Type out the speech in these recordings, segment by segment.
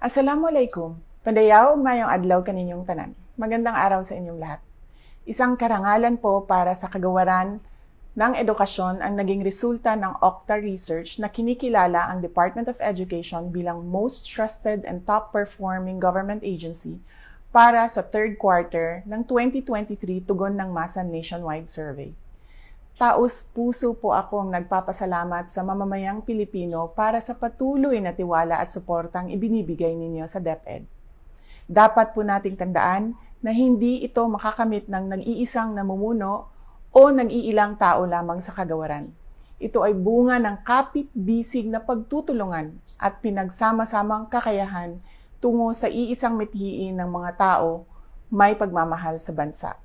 Assalamualaikum. Padayaw mayong adlaw kaninyong tanan. Magandang araw sa inyong lahat. Isang karangalan po para sa kagawaran ng edukasyon ang naging resulta ng Okta Research na kinikilala ang Department of Education bilang most trusted and top-performing government agency para sa third quarter ng 2023 tugon ng Masa Nationwide Survey. Taos-puso po akong nagpapasalamat sa mamamayang Pilipino para sa patuloy na tiwala at suportang ibinibigay ninyo sa DepEd. Dapat po nating tandaan na hindi ito makakamit ng nag-iisang namumuno o nag-iilang tao lamang sa kagawaran. Ito ay bunga ng kapit-bisig na pagtutulungan at pinagsama-samang kakayahan tungo sa iisang mithiin ng mga tao may pagmamahal sa bansa.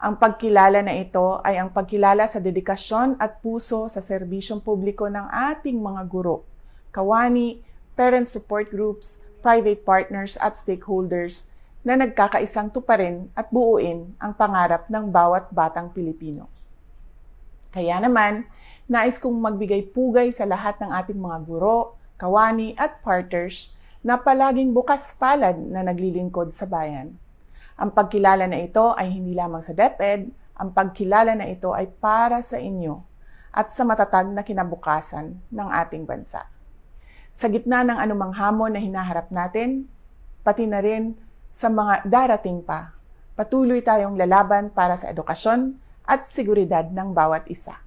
Ang pagkilala na ito ay ang pagkilala sa dedikasyon at puso sa serbisyong publiko ng ating mga guro, kawani, parent support groups, private partners at stakeholders na nagkakaisang tuparin at buuin ang pangarap ng bawat batang Pilipino. Kaya naman, nais kong magbigay pugay sa lahat ng ating mga guro, kawani at partners na palaging bukas palad na naglilingkod sa bayan. Ang pagkilala na ito ay hindi lamang sa DepEd, ang pagkilala na ito ay para sa inyo at sa matatag na kinabukasan ng ating bansa. Sa gitna ng anumang hamon na hinaharap natin, pati na rin sa mga darating pa, patuloy tayong lalaban para sa edukasyon at seguridad ng bawat isa,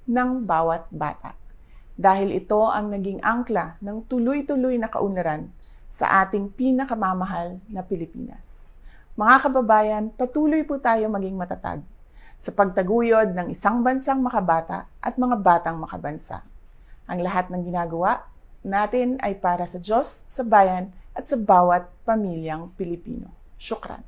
ng bawat bata. Dahil ito ang naging angkla ng tuloy-tuloy na kaunlaran sa ating pinakamamahal na Pilipinas. Mga kababayan, patuloy po tayo maging matatag sa pagtaguyod ng isang bansang makabata at mga batang makabansa. Ang lahat ng ginagawa natin ay para sa Diyos, sa bayan at sa bawat pamilyang Pilipino. Syukran.